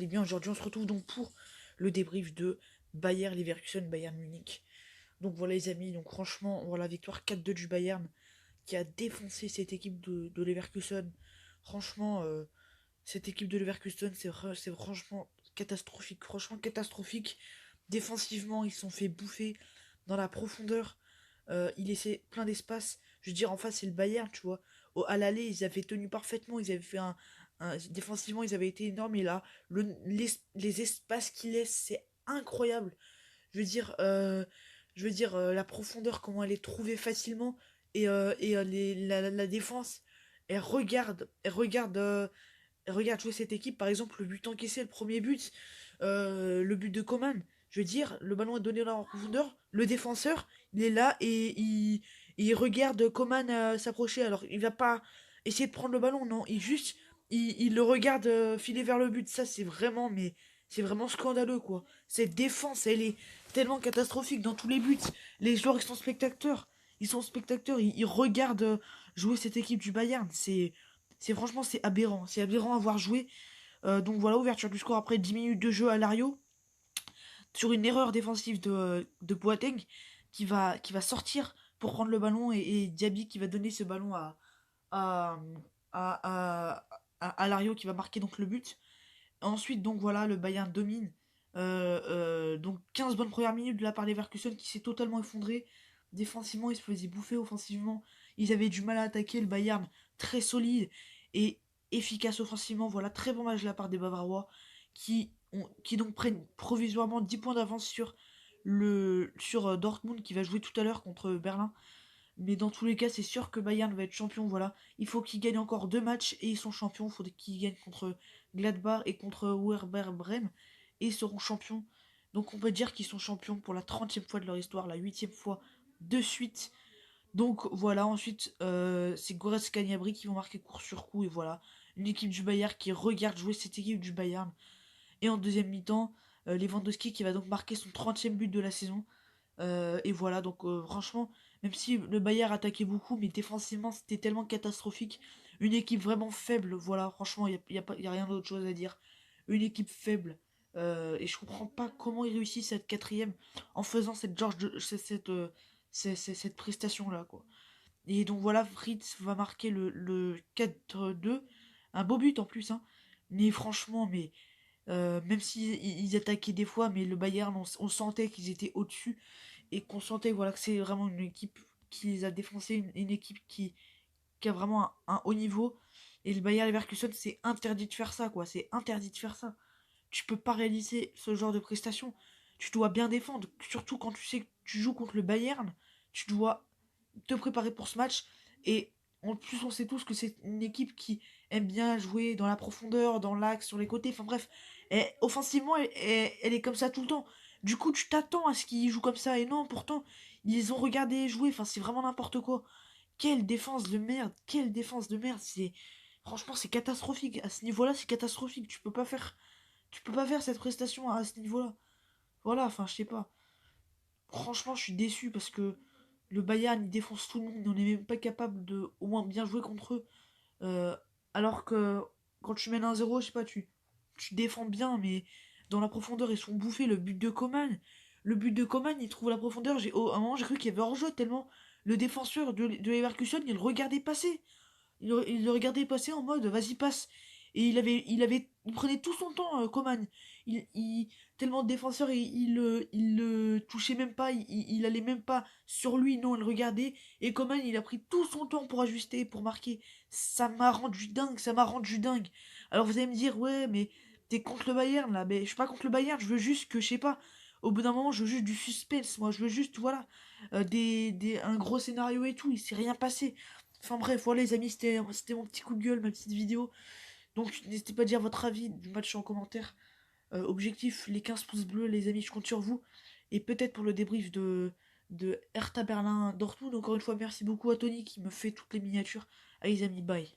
allez bien. Aujourd'hui, on se retrouve donc pour le débrief de Bayer Leverkusen, Bayern Munich. Donc voilà les amis, donc franchement, voilà, victoire 4-2 du Bayern qui a défoncé cette équipe de Leverkusen. Franchement, cette équipe de Leverkusen, c'est franchement catastrophique. Défensivement, ils se sont fait bouffer dans la profondeur. Il laissait plein d'espace. Je veux dire, en face, c'est le Bayern, tu vois. À l'aller, ils avaient tenu parfaitement. Ils avaient fait défensivement, ils avaient été énormes. Et là, les espaces qu'ils laissent, c'est incroyable. Je veux dire, la profondeur, comment elle est trouvée facilement. La défense, elle regarde jouer cette équipe. Par exemple, le but encaissé, le premier but, le but de Coman. Je veux dire, le ballon est donné dans la profondeur. Le défenseur, il est là et il regarde Coman s'approcher. Alors, il va pas essayer de prendre le ballon, non. Il le regarde filer vers le but. Ça, c'est vraiment scandaleux, quoi. Cette défense, elle est tellement catastrophique dans tous les buts. Les joueurs, ils sont spectateurs. Ils regardent jouer cette équipe du Bayern. Franchement, c'est aberrant. C'est aberrant à voir jouer. Donc voilà, ouverture du score après 10 minutes de jeu à Lario sur une erreur défensive de Boateng qui va sortir pour prendre le ballon et Diaby qui va donner ce ballon à, à, à Lario qui va marquer donc le but. Ensuite, donc voilà, le Bayern domine. Donc 15 bonnes premières minutes de la part des Leverkusen qui s'est totalement effondré. Défensivement, ils se faisaient bouffer. Offensivement, ils avaient du mal à attaquer. Le Bayern, très solide et efficace offensivement. Voilà, très bon match de la part des Bavarois qui donc prennent provisoirement 10 points d'avance sur Dortmund qui va jouer tout à l'heure contre Berlin. Mais dans tous les cas, c'est sûr que Bayern va être champion. Voilà, il faut qu'ils gagnent encore 2 matchs et ils sont champions. Il faut qu'ils gagnent contre Gladbach et contre Werder Bremen et ils seront champions. Donc on peut dire qu'ils sont champions pour la 30e fois de leur histoire, la 8e fois de suite. Donc voilà, ensuite c'est Goretzka et Gnabry qui vont marquer coup sur coup et voilà, une équipe du Bayern qui regarde jouer cette équipe du Bayern. Et en deuxième mi-temps, Lewandowski qui va donc marquer son 30e but de la saison. Et voilà, donc franchement, même si le Bayern attaquait beaucoup, mais défensivement c'était tellement catastrophique. Une équipe vraiment faible, voilà, franchement, y a rien d'autre chose à dire. Une équipe faible. Et je comprends pas comment ils réussissent cette quatrième en faisant cette prestation-là, quoi. Et donc voilà, Fritz va marquer le 4-2. Un beau but en plus, hein. Mais franchement, même s'ils ils attaquaient des fois, mais le Bayern, on sentait qu'ils étaient au-dessus et qu'on sentait voilà, que c'est vraiment une équipe qui les a défoncés, une équipe qui a vraiment un haut niveau. Et le Bayern Leverkusen, c'est interdit de faire ça, quoi. C'est interdit de faire ça. Tu peux pas réaliser ce genre de prestation. Tu dois bien défendre, surtout quand tu sais que tu joues contre le Bayern. Tu dois te préparer pour ce match. Et en plus, on sait tous que c'est une équipe qui aime bien jouer dans la profondeur, dans l'axe, sur les côtés. Enfin bref, offensivement, elle est comme ça tout le temps. Du coup, tu t'attends à ce qu'ils jouent comme ça. Et non, pourtant, ils ont regardé jouer. Enfin, c'est vraiment n'importe quoi. Quelle défense de merde. Quelle défense de merde. Franchement, c'est catastrophique. À ce niveau-là, c'est catastrophique. Tu peux pas faire cette prestation à ce niveau-là. Voilà, enfin, je sais pas. Franchement, je suis déçu parce que le Bayern, il défonce tout le monde. On n'est même pas capable de au moins bien jouer contre eux. Euh, alors que quand tu mènes 1-0, je sais pas, tu défends bien, mais dans la profondeur, ils sont bouffés. Le but de Coman, il trouve la profondeur. À un moment, j'ai cru qu'il y avait hors-jeu tellement le défenseur de Leverkusen, il le regardait passer. Il le regardait passer en mode vas-y passe. Et il prenait tout son temps, Coman. Tellement de défenseurs, il le touchait même pas, il allait même pas sur lui, non, il le regardait. Et Coman, il a pris tout son temps pour ajuster, pour marquer. Ça m'a rendu dingue. Alors vous allez me dire, ouais, mais t'es contre le Bayern là. Mais je suis pas contre le Bayern, je veux juste que, je sais pas, au bout d'un moment, je veux juste du suspense, moi, je veux juste, voilà, un gros scénario et tout, il s'est rien passé. Enfin bref, voilà les amis, c'était mon petit coup de gueule, ma petite vidéo. Donc n'hésitez pas à dire votre avis du match en commentaire. Objectif, les 15 pouces bleus, les amis, je compte sur vous. Et peut-être pour le débrief de Hertha Berlin Dortmund. Encore une fois, merci beaucoup à Tony qui me fait toutes les miniatures. Allez les amis, bye.